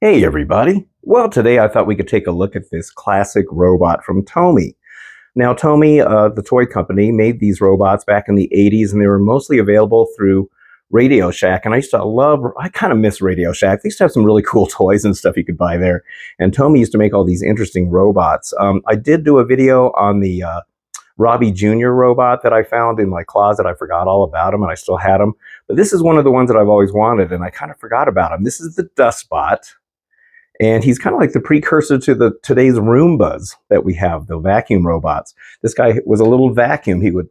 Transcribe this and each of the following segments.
Hey everybody! Well, today I thought we could take a look at this classic robot from Tomy. Now, Tomy, the toy company, made these robots back in the 80s, and they were mostly available through Radio Shack. And I kind of miss Radio Shack. They used to have some really cool toys and stuff you could buy there. And Tomy used to make all these interesting robots. I did do a video on the Robbie Jr. robot that I found in my closet. I forgot all about him, and I still had him. But this is one of the ones that I've always wanted, and I kind of forgot about him. This is the Dustbot. And he's kind of like the precursor to today's Roombas that we have, the vacuum robots. This guy was a little vacuum. He would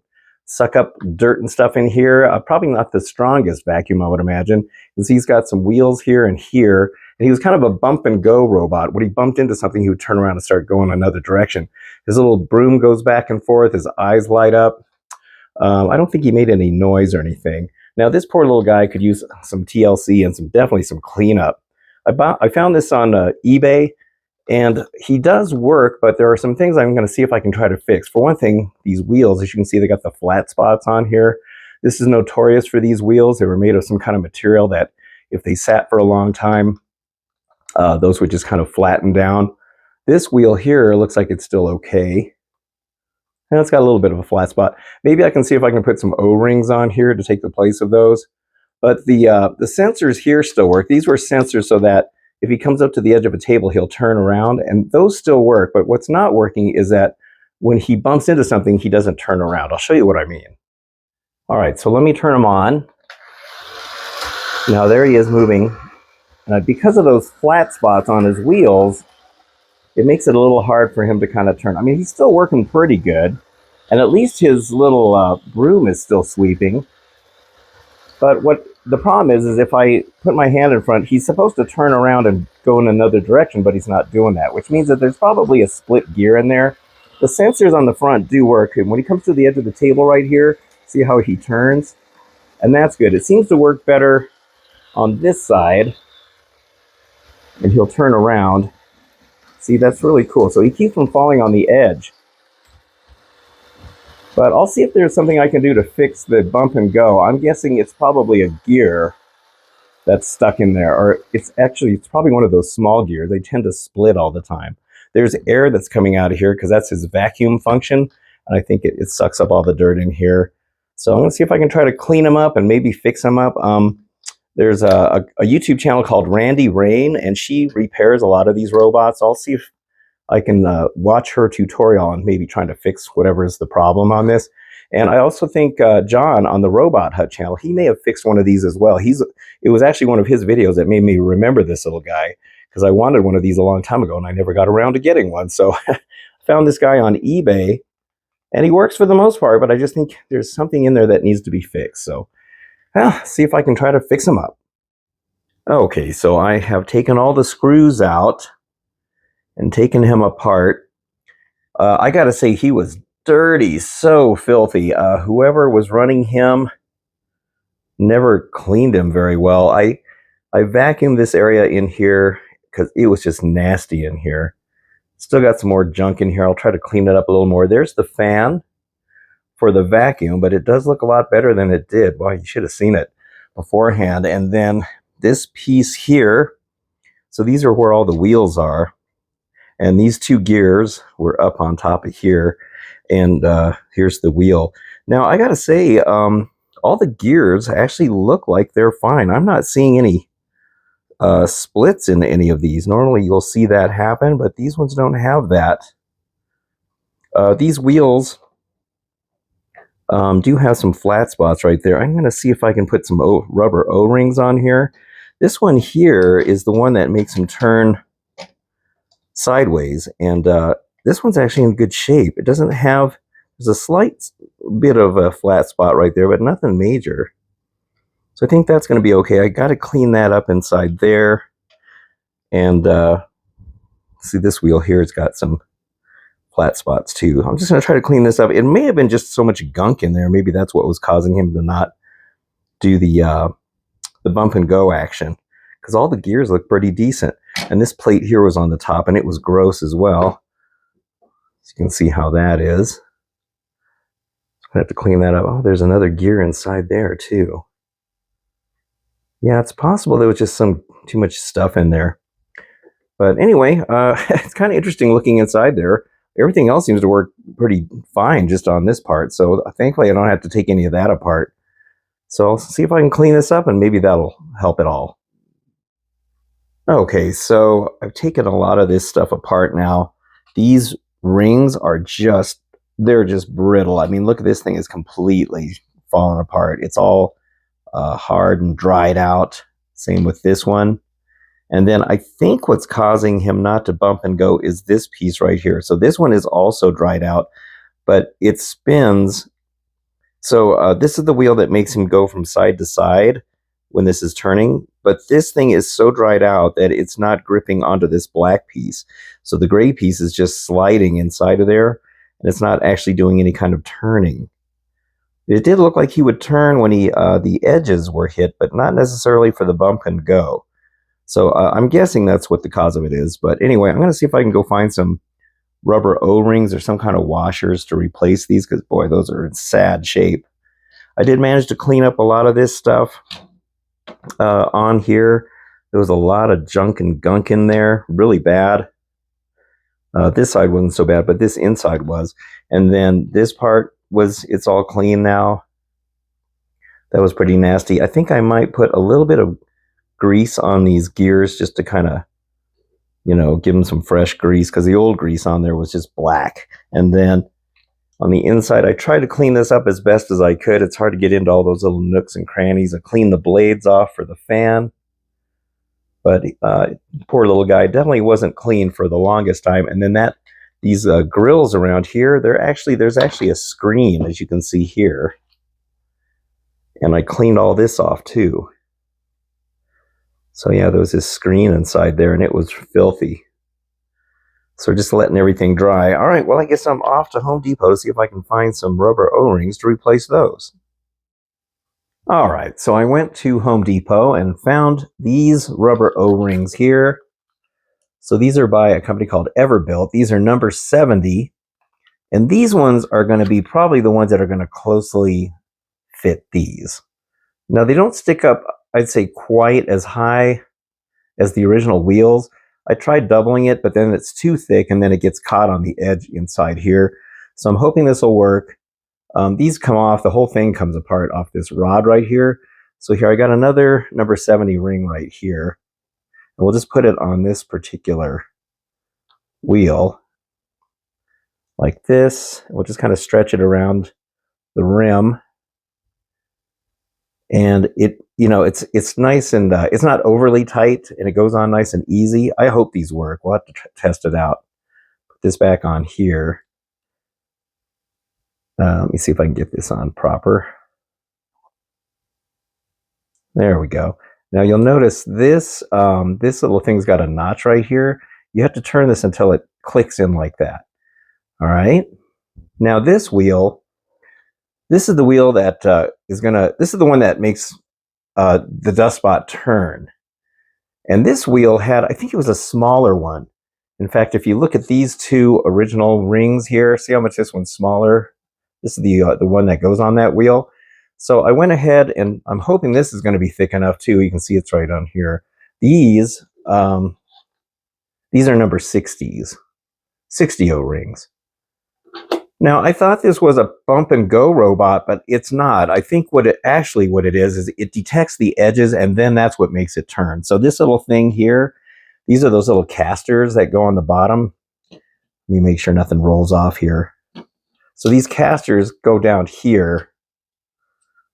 suck up dirt and stuff in here. Probably not the strongest vacuum, I would imagine, because he's got some wheels here and here. And he was kind of a bump and go robot. When he bumped into something, he would turn around and start going another direction. His little broom goes back and forth. His eyes light up. I don't think he made any noise or anything. Now, this poor little guy could use some TLC and definitely some cleanup. I found this on eBay, and he does work, but there are some things I'm going to see if I can try to fix. For one thing, these wheels, as you can see, they got the flat spots on here. This is notorious for these wheels. They were made of some kind of material that if they sat for a long time, those would just kind of flatten down. This wheel here looks like it's still okay. And it's got a little bit of a flat spot. Maybe I can see if I can put some O-rings on here to take the place of those. But the sensors here still work. These were sensors so that if he comes up to the edge of a table, he'll turn around, and those still work. But what's not working is that when he bumps into something, he doesn't turn around. I'll show you what I mean. All right, so let me turn him on. Now there he is moving. Because of those flat spots on his wheels, it makes it a little hard for him to kind of turn. I mean, he's still working pretty good, and at least his little broom is still sweeping. But what the problem is if I put my hand in front, he's supposed to turn around and go in another direction, but he's not doing that, which means that there's probably a split gear in there. The sensors on the front do work, and when he comes to the edge of the table right here, see how he turns? And that's good. It seems to work better on this side, and he'll turn around. See, that's really cool. So he keeps from falling on the edge. But I'll see if there's something I can do to fix the bump and go. I'm guessing it's probably a gear that's stuck in there. Or it's probably one of those small gears. They tend to split all the time. There's air that's coming out of here because that's his vacuum function. And I think it sucks up all the dirt in here. So I'm going to see if I can try to clean them up and maybe fix them up. There's a YouTube channel called Randy Rain, and she repairs a lot of these robots. I'll see if I can watch her tutorial on maybe trying to fix whatever is the problem on this. And I also think John on the Robot Hut channel, he may have fixed one of these as well. It was actually one of his videos that made me remember this little guy, because I wanted one of these a long time ago and I never got around to getting one. So I found this guy on eBay, and he works for the most part, but I just think there's something in there that needs to be fixed. So see if I can try to fix him up. Okay, so I have taken all the screws out and taken him apart. I gotta say, he was dirty, so filthy. Whoever was running him never cleaned him very well. I vacuumed this area in here because it was just nasty in here. Still got some more junk in here. I'll try to clean it up a little more. There's the fan for the vacuum, but it does look a lot better than it did. Boy, you should have seen it beforehand. And then this piece here, so these are where all the wheels are. And these two gears were up on top of here, and here's the wheel. Now, I gotta say, all the gears actually look like they're fine. I'm not seeing any splits in any of these. Normally, you'll see that happen, but these ones don't have that. These wheels do have some flat spots right there. I'm gonna see if I can put some rubber O-rings on here. This one here is the one that makes them turn sideways, and this one's actually in good shape. It doesn't have, there's a slight bit of a flat spot right there, but nothing major. So I think that's going to be okay. I got to clean that up inside there. And see, this wheel here, it's got some flat spots too. I'm just going to try to clean this up. It may have been just so much gunk in there. Maybe that's what was causing him to not do the bump and go action, because all the gears look pretty decent. And this plate here was on the top, and it was gross as well. So you can see how that is. I have to clean that up. Oh, there's another gear inside there too. Yeah, it's possible there was just too much stuff in there. But anyway, it's kind of interesting looking inside there. Everything else seems to work pretty fine just on this part. So thankfully I don't have to take any of that apart. So I'll see if I can clean this up and maybe that'll help it all. Okay, so I've taken a lot of this stuff apart now. These rings are they're just brittle. I mean, look at this thing is completely fallen apart. It's all hard and dried out. Same with this one. And then I think what's causing him not to bump and go is this piece right here. So this one is also dried out, but it spins. So this is the wheel that makes him go from side to side when this is turning. But this thing is so dried out that it's not gripping onto this black piece. So the gray piece is just sliding inside of there, and it's not actually doing any kind of turning. It did look like he would turn when the edges were hit, but not necessarily for the bump and go. So I'm guessing that's what the cause of it is. But anyway, I'm going to see if I can go find some rubber O-rings or some kind of washers to replace these, because boy, those are in sad shape. I did manage to clean up a lot of this stuff on here. There was a lot of junk and gunk in there, really bad. This side wasn't so bad, but this inside was. And then this part it's all clean now. That was pretty nasty. I think I might put a little bit of grease on these gears just to kind of, give them some fresh grease, because the old grease on there was just black. And then on the inside, I tried to clean this up as best as I could. It's hard to get into all those little nooks and crannies. I cleaned the blades off for the fan. But poor little guy definitely wasn't clean for the longest time. And then these grills around here, there's actually a screen, as you can see here. And I cleaned all this off too. So yeah, there was this screen inside there, and it was filthy. So just letting everything dry. All right, well, I guess I'm off to Home Depot to see if I can find some rubber O-rings to replace those. All right, so I went to Home Depot and found these rubber O-rings here. So these are by a company called Everbuilt. These are number 70. And these ones are going to be probably the ones that are going to closely fit these. Now, they don't stick up, I'd say, quite as high as the original wheels. I tried doubling it, but then it's too thick, and then it gets caught on the edge inside here. So I'm hoping this will work. These come off, the whole thing comes apart off this rod right here. So here I got another number 70 ring right here. And we'll just put it on this particular wheel like this. We'll just kind of stretch it around the rim. And it's nice, and it's not overly tight, and it goes on nice and easy. I hope these work. We'll have to test it out. Put this back on here. Let me see if I can get this on proper. There we go. Now you'll notice this little thing's got a notch right here. You have to turn this until it clicks in like that. All right. Now this wheel, this is the wheel that this is the one that makes the Dustbot turn. And this wheel had, I think it was a smaller one. In fact, if you look at these two original rings here, see how much this one's smaller? This is the one that goes on that wheel. So I went ahead, and I'm hoping this is going to be thick enough too. You can see it's right on here. These are number 60s, 60 O-rings. Now, I thought this was a bump and go robot, but it's not. I think what it is it detects the edges, and then that's what makes it turn. So this little thing here, these are those little casters that go on the bottom. Let me make sure nothing rolls off here. So these casters go down here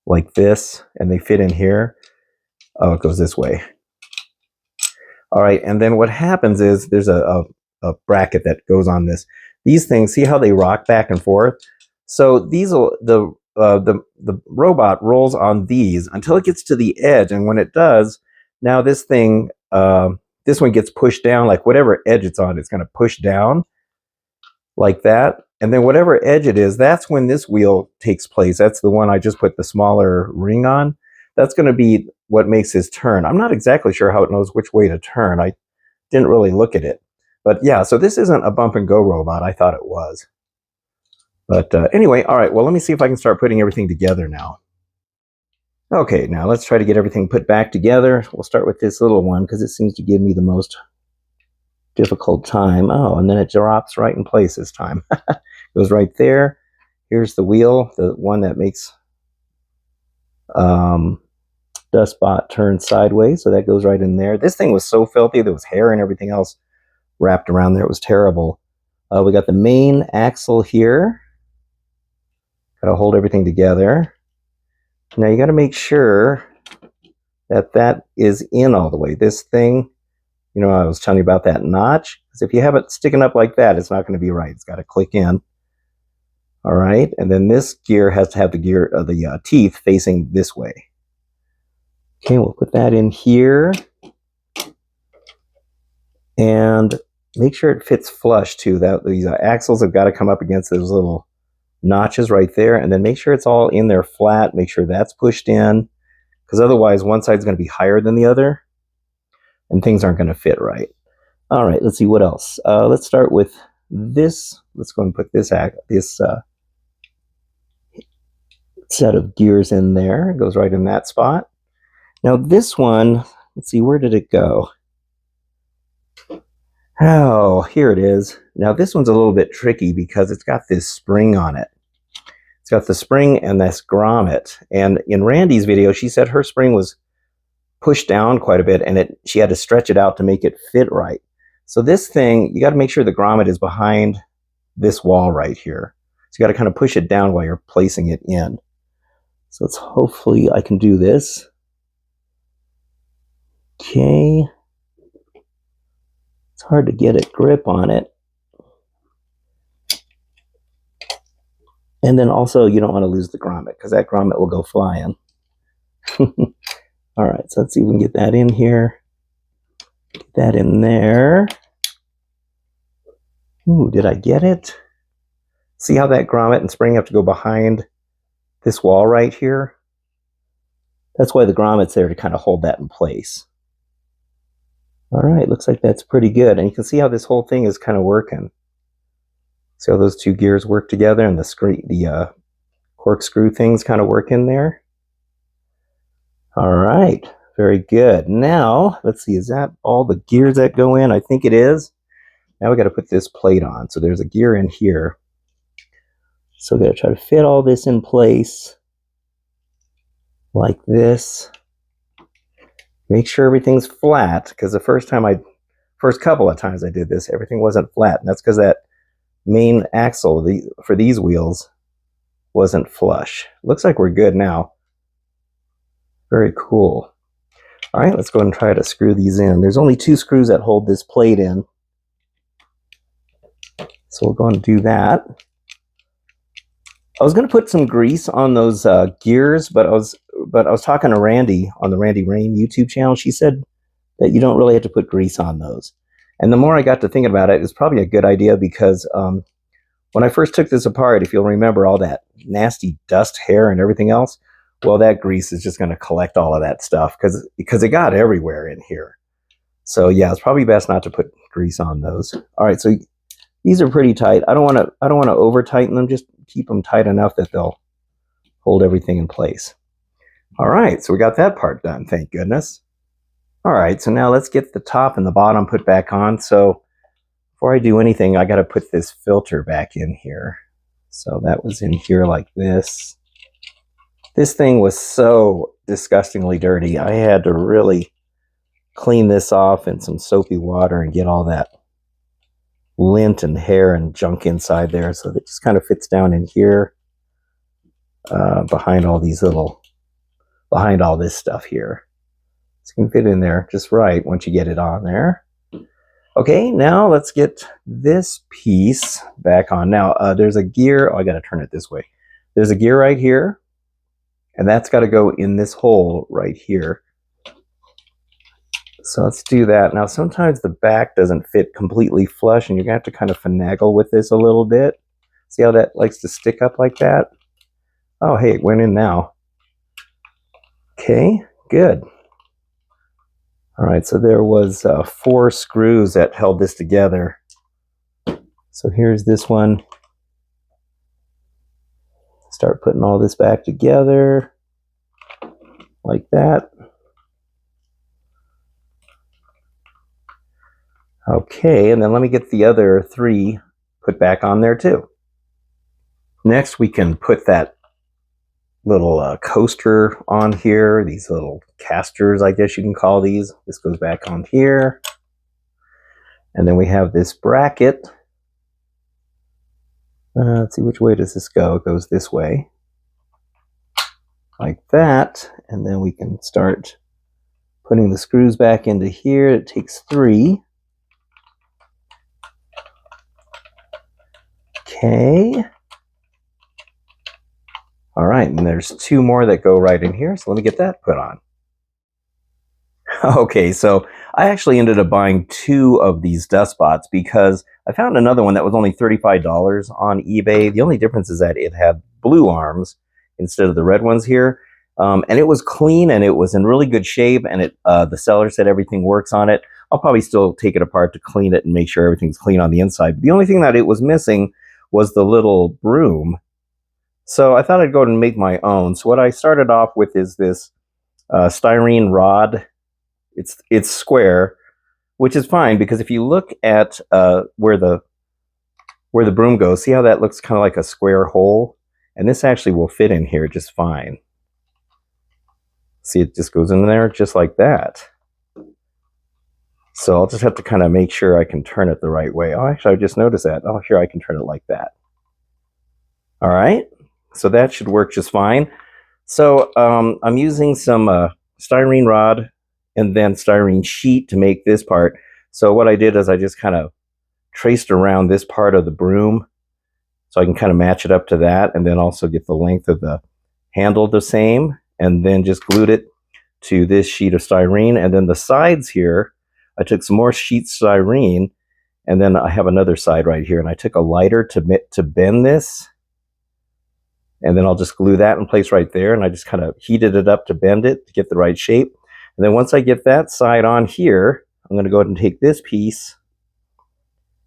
like this, and they fit in here. Oh, it goes this way. All right, and then what happens is there's a bracket that goes on this. These things, see how they rock back and forth? So the robot rolls on these until it gets to the edge, and when it does, now this thing, this one gets pushed down, like whatever edge it's on, it's going to push down like that. And then whatever edge it is, that's when this wheel takes place. That's the one I just put the smaller ring on. That's going to be what makes his turn. I'm not exactly sure how it knows which way to turn. I didn't really look at it. But yeah, so this isn't a bump and go robot. I thought it was. But anyway, all right, well, let me see if I can start putting everything together now. Okay, now let's try to get everything put back together. We'll start with this little one because it seems to give me the most difficult time. Oh, and then it drops right in place this time. Goes right there. Here's the wheel, the one that makes Dustbot turn sideways, so that goes right in there. This thing was so filthy. There was hair and everything else wrapped around there. It was terrible. We got the main axle here. Got to hold everything together. Now you got to make sure that that is in all the way. This thing, you know, I was telling you about that notch, because if you have it sticking up like that, it's not going to be right. It's got to click in. All right, and then this gear has to have the teeth facing this way. Okay, we'll put that in here, and make sure it fits flush too. That these axles have got to come up against those little notches right there, and then make sure it's all in there flat. Make sure that's pushed in, because otherwise one side's going to be higher than the other, and things aren't going to fit right. All right, let's see what else. Let's start with this. Let's go and put this set of gears in there. It goes right in that spot. Now this one, let's see, where did it go? Oh, here it is. Now this one's a little bit tricky because it's got this spring on it. It's got the spring and this grommet. And in Randy's video, she said her spring was pushed down quite a bit, and she had to stretch it out to make it fit right. So this thing, you got to make sure the grommet is behind this wall right here. So you got to kind of push it down while you're placing it in. So let's hopefully I can do this. Okay. It's hard to get a grip on it. And then also you don't want to lose the grommet, because that grommet will go flying. All right, so let's see if we can get that in here. Get that in there. Ooh, did I get it? See how that grommet and spring have to go behind this wall right here? That's why the grommet's there, to kind of hold that in place. All right, looks like that's pretty good. And you can see how this whole thing is kind of working. See how those two gears work together, and the corkscrew things kind of work in there? All right, very good. Now, let's see, is that all the gears that go in? I think it is. Now we got to put this plate on. So there's a gear in here. So we got to try to fit all this in place like this. Make sure everything's flat, because the first couple of times I did this, everything wasn't flat, and that's because that main axle for these wheels wasn't flush. Looks like we're good now. Very cool. All right, let's go ahead and try to screw these in. There's only 2 screws that hold this plate in, so we'll go and do that. I was going to put some grease on those gears, but I was talking to Randy on the Randy Rain YouTube channel. She said that you don't really have to put grease on those. And the more I got to thinking about it, it's probably a good idea, because when I first took this apart, if you'll remember all that nasty dust, hair, and everything else, well, that grease is just going to collect all of that stuff, because it got everywhere in here. So yeah, it's probably best not to put grease on those. All right, so these are pretty tight. I don't want to over tighten them. Just keep them tight enough that they'll hold everything in place. All right, so we got that part done, thank goodness. All right, so now let's get the top and the bottom put back on. So before I do anything, I got to put this filter back in here. So that was in here like this. This thing was so disgustingly dirty. I had to really clean this off in some soapy water and get all that lint and hair and junk inside there. So it just kind of fits down in here, behind all this stuff here. So you can fit in there just right once you get it on there. Okay, now let's get this piece back on. Now there's a gear. Oh, I got to turn it this way. There's a gear right here, and that's got to go in this hole right here. So let's do that. Now sometimes the back doesn't fit completely flush, and you're going to have to kind of finagle with this a little bit. See how that likes to stick up like that? Oh, hey, it went in now. Okay, good. All right, so there was 4 screws that held this together. So here's this one. Start putting all this back together like that. Okay, and then let me get the other 3 put back on there too. Next, we can put that little coaster on here, these little casters, I guess you can call these. This goes back on here. And then we have this bracket. Let's see, which way does this go? It goes this way. Like that. And then we can start putting the screws back into here. It takes 3. Okay. All right, and there's 2 more that go right in here, so let me get that put on. Okay, so I actually ended up buying 2 of these Dustbots because I found another one that was only $35 on eBay. The only difference is that it had blue arms instead of the red ones here. And it was clean and it was in really good shape, and the seller said everything works on it. I'll probably still take it apart to clean it and make sure everything's clean on the inside. But the only thing that it was missing was the little broom. So I thought I'd go and make my own. So what I started off with is this styrene rod. It's square, which is fine because if you look at where the broom goes, see how that looks kind of like a square hole? And this actually will fit in here just fine. See, it just goes in there just like that. So I'll just have to kind of make sure I can turn it the right way. Oh, actually, I just noticed that. Oh, here I can turn it like that. All right. So that should work just fine. So I'm using some styrene rod and then styrene sheet to make this part. So what I did is I just kind of traced around this part of the broom so I can kind of match it up to that, and then also get the length of the handle the same, and then just glued it to this sheet of styrene. And then the sides here, I took some more sheet styrene, and then I have another side right here, and I took a lighter to bend this. And then I'll just glue that in place right there, and I just kind of heated it up to bend it to get the right shape. And then once I get that side on here, I'm going to go ahead and take this piece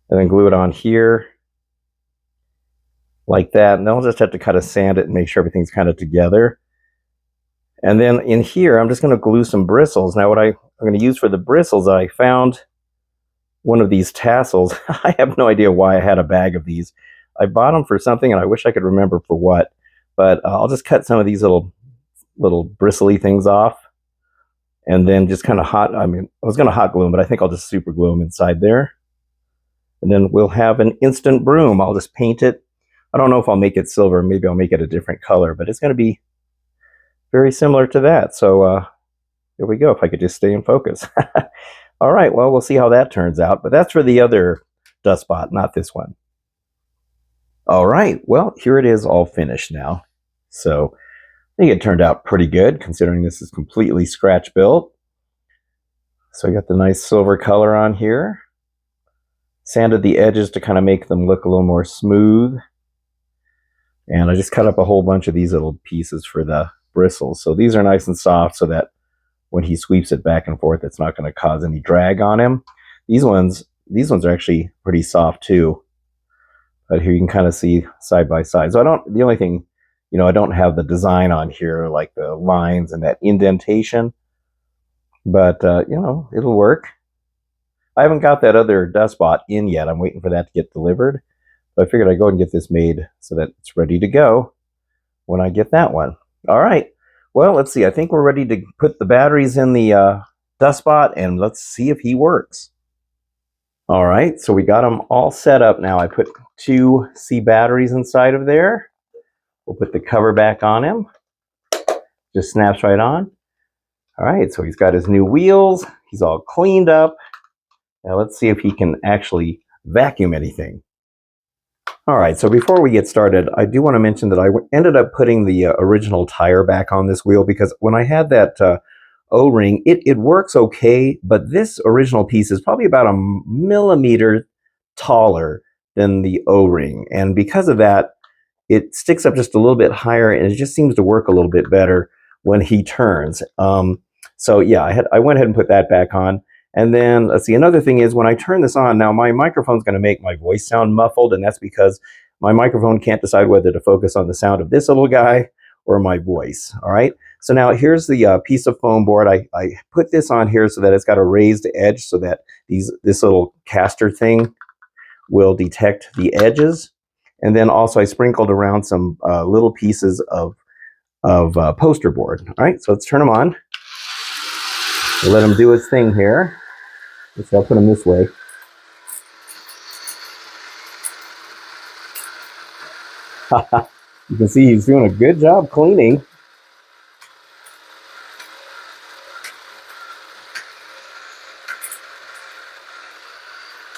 and then glue it on here like that. And then I'll just have to kind of sand it and make sure everything's kind of together. And then in here, I'm just going to glue some bristles. Now what I'm going to use for the bristles, I found one of these tassels. I have no idea why I had a bag of these. I bought them for something, and I wish I could remember for what. But I'll just cut some of these little bristly things off, and then just kind of I was going to hot glue them, but I think I'll just super glue them inside there. And then we'll have an instant broom. I'll just paint it. I don't know if I'll make it silver. Maybe I'll make it a different color, but it's going to be very similar to that. So here we go, if I could just stay in focus. All right, well, we'll see how that turns out. But that's for the other Dustbot, not this one. All right, well, here it is all finished now. So I think it turned out pretty good considering this is completely scratch built. So I got the nice silver color on here. Sanded the edges to kind of make them look a little more smooth. And I just cut up a whole bunch of these little pieces for the bristles. So these are nice and soft so that when he sweeps it back and forth, it's not going to cause any drag on him. These ones are actually pretty soft too. But here you can kind of see side by side. So the only thing, I don't have the design on here, like the lines and that indentation. But, it'll work. I haven't got that other Dustbot in yet. I'm waiting for that to get delivered. But I figured I'd go and get this made so that it's ready to go when I get that one. All right. Well, let's see. I think we're ready to put the batteries in the Dustbot, and let's see if he works. All right, so we got them all set up now. I put 2 C batteries inside of there. We'll put the cover back on him. Just snaps right on. All right, so he's got his new wheels. He's all cleaned up. Now let's see if he can actually vacuum anything. All right, so before we get started, I do want to mention that I ended up putting the original tire back on this wheel because when I had that O-ring, it works okay, but this original piece is probably about a millimeter taller than the O-ring. And because of that, it sticks up just a little bit higher, and it just seems to work a little bit better when he turns. So yeah, I went ahead and put that back on. And then, let's see, another thing is when I turn this on, now my microphone's going to make my voice sound muffled, and that's because my microphone can't decide whether to focus on the sound of this little guy or my voice, all right? So now here's the piece of foam board. I put this on here so that it's got a raised edge so that this little caster thing will detect the edges. And then also I sprinkled around some little pieces of poster board. All right, so let's turn them on. We'll let him do his thing here. Let's I'll put him this way. You can see he's doing a good job cleaning.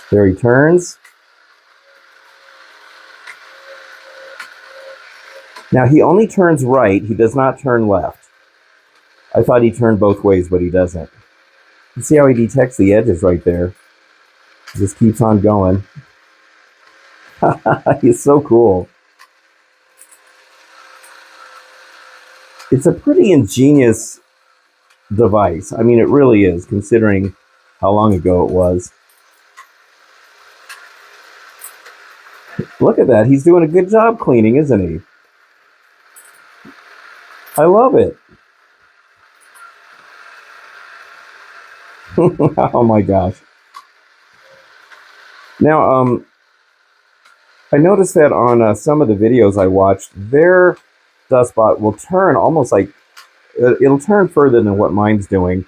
There he turns. Now he only turns right, he does not turn left. I thought he turned both ways, but he doesn't. You see how he detects the edges right there. He just keeps on going. He's so cool. It's a pretty ingenious device. I mean, it really is, considering how long ago it was. Look at that. He's doing a good job cleaning, isn't he? I love it. Oh my gosh. Now, I noticed that on some of the videos I watched, their Dustbot will turn almost like, it'll turn further than what mine's doing.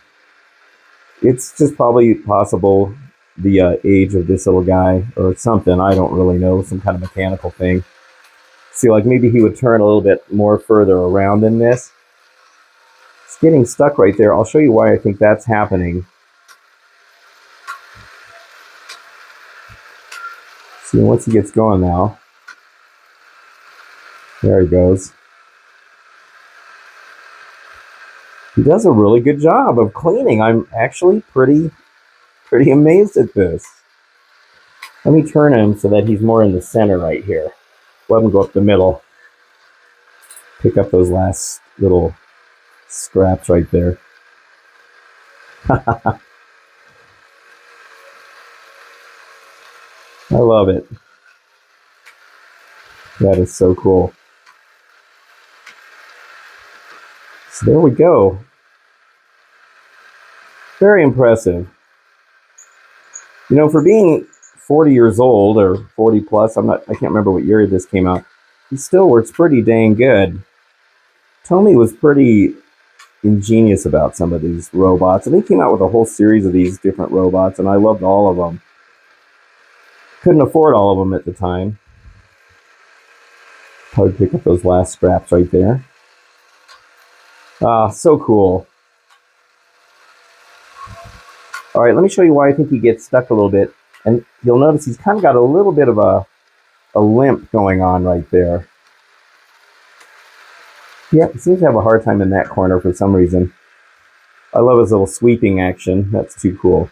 It's just probably possible the age of this little guy or something. I don't really know, some kind of mechanical thing. See, like maybe he would turn a little bit more further around than this. It's getting stuck right there. I'll show you why I think that's happening. See, once he gets going now, there he goes. He does a really good job of cleaning. I'm actually pretty amazed at this. Let me turn him so that he's more in the center right here. Let him go up the middle. Pick up those last little scraps right there. I love it. That is so cool. So there we go. Very impressive. You know, for being 40 years old or 40 plus, I can't remember what year this came out. He still works pretty dang good. Tomy was pretty ingenious about some of these robots, and he came out with a whole series of these different robots, and I loved all of them. Couldn't afford all of them at the time. Probably pick up those last scraps right there. Ah, so cool. All right, let me show you why I think he gets stuck a little bit. And you'll notice he's kind of got a little bit of a limp going on right there. Yeah, he seems to have a hard time in that corner for some reason. I love his little sweeping action. That's too cool.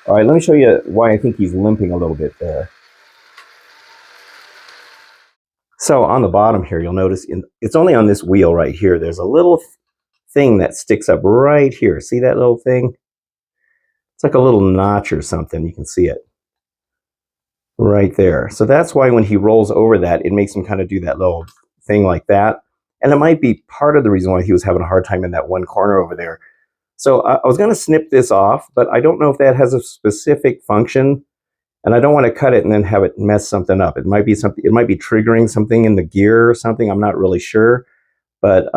All right, let me show you why I think he's limping a little bit there. So on the bottom here, you'll notice it's only on this wheel right here. There's a little thing that sticks up right here. See that little thing? It's like a little notch or something. You can see it right there. So that's why when he rolls over that, it makes him kind of do that little thing like that. And it might be part of the reason why he was having a hard time in that one corner over there. So I was going to snip this off, but I don't know if that has a specific function. And I don't want to cut it and then have it mess something up. It might be something. It might be triggering something in the gear or something. I'm not really sure. But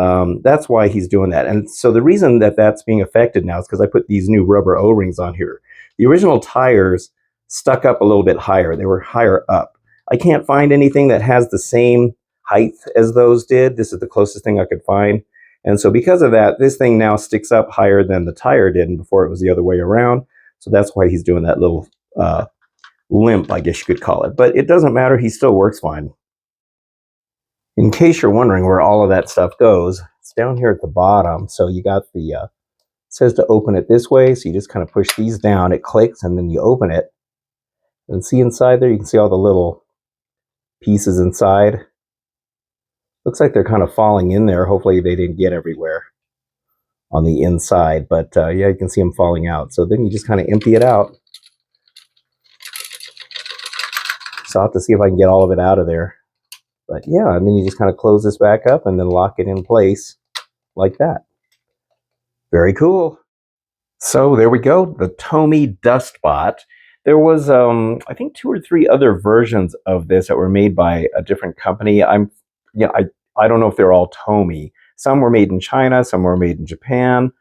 that's why he's doing that. And so the reason that that's being affected now is because I put these new rubber O-rings on here. The original tires stuck up a little bit higher. They were higher up. I can't find anything that has the same height as those did. This is the closest thing I could find. And so because of that, this thing now sticks up higher than the tire did, and before it was the other way around. So that's why he's doing that little limp, I guess you could call it. But it doesn't matter. He still works fine. In case you're wondering where all of that stuff goes, it's down here at the bottom. So you got the, it says to open it this way. So you just kind of push these down, it clicks, and then you open it. And see inside there, you can see all the little pieces inside. Looks like they're kind of falling in there. Hopefully they didn't get everywhere on the inside. But yeah, you can see them falling out. So then you just kind of empty it out. So I'll have to see if I can get all of it out of there. But yeah, and then you just kind of close this back up and then lock it in place. like that. Very cool. So there we go, the Tomy Dustbot. There was, I think, 2 or 3 other versions of this that were made by a different company. I don't know if they're all Tomy. Some were made in China, some were made in Japan.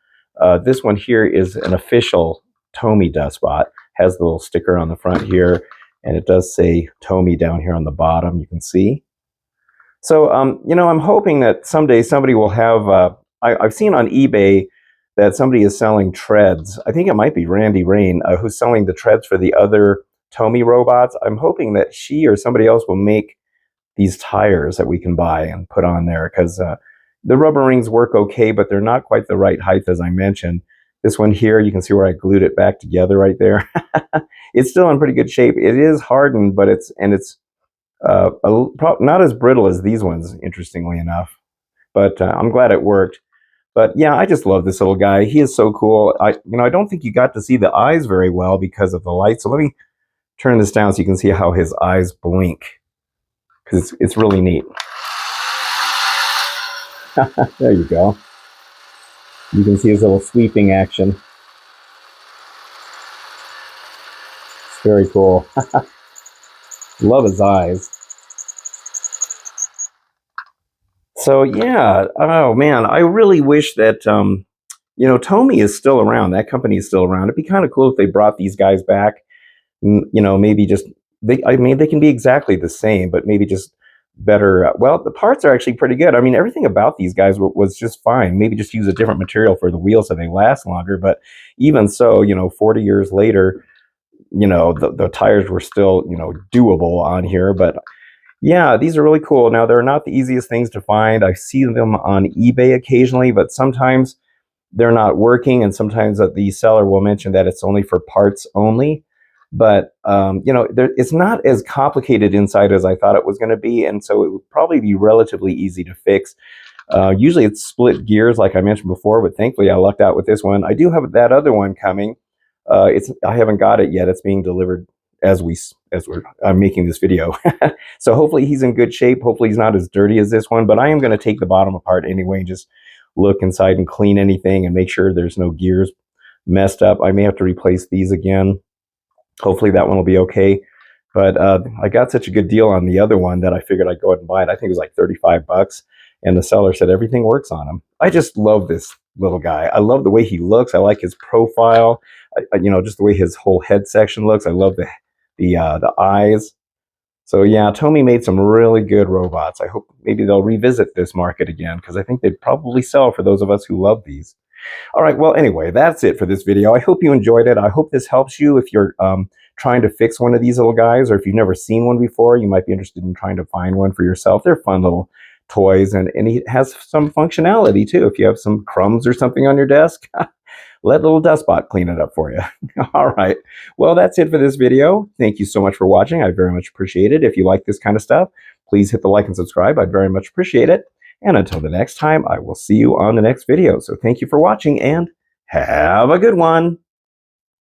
This one here is an official Tomy Dustbot. Has the little sticker on the front here, and it does say Tomy down here on the bottom. You can see. So, I'm hoping that someday somebody will have. I've seen on eBay that somebody is selling treads. I think it might be Randy Rain who's selling the treads for the other Tomy robots. I'm hoping that she or somebody else will make these tires that we can buy and put on there, because the rubber rings work okay, but they're not quite the right height as I mentioned. This one here, you can see where I glued it back together right there. It's still in pretty good shape. It is hardened, but it's not as brittle as these ones, interestingly enough. But I'm glad it worked. But yeah, I just love this little guy. He is so cool. I don't think you got to see the eyes very well because of the light. So let me turn this down so you can see how his eyes blink, because it's really neat. There you go. You can see his little sweeping action. It's very cool. Love his eyes. So yeah, oh man, I really wish that Tomy is still around. That company is still around. It'd be kind of cool if they brought these guys back. Maybe just they can be exactly the same, but maybe just better. Well, the parts are actually pretty good. I mean, everything about these guys was just fine. Maybe just use a different material for the wheels so they last longer. But even so, 40 years later, the tires were still doable on here. But yeah, these are really cool. Now, they're not the easiest things to find. I see them on eBay occasionally, but sometimes they're not working, and sometimes the seller will mention that it's only for parts only. But it's not as complicated inside as I thought it was going to be, and so it would probably be relatively easy to fix. Usually it's split gears, like I mentioned before, but thankfully I lucked out with this one. I do have that other one coming. I haven't got it yet. It's being delivered as I'm making this video. So hopefully he's in good shape. Hopefully he's not as dirty as this one, but I am going to take the bottom apart anyway and just look inside and clean anything and make sure there's no gears messed up. I may have to replace these again. Hopefully that one will be okay. But I got such a good deal on the other one that I figured I'd go ahead and buy it. I think it was like 35 bucks. And the seller said everything works on him. I just love this little guy. I love the way he looks. I like his profile. Just the way his whole head section looks. I love the eyes. So yeah, Tomy made some really good robots. I hope maybe they'll revisit this market again, because I think they'd probably sell for those of us who love these. All right, well, anyway, that's it for this video. I hope you enjoyed it. I hope this helps you if you're trying to fix one of these little guys, or if you've never seen one before, you might be interested in trying to find one for yourself. They're fun little toys, and he has some functionality too. If you have some crumbs or something on your desk, let little Dustbot clean it up for you. All right. Well, that's it for this video. Thank you so much for watching. I very much appreciate it. If you like this kind of stuff, please hit the like and subscribe. I'd very much appreciate it. And until the next time, I will see you on the next video. So thank you for watching, and have a good one.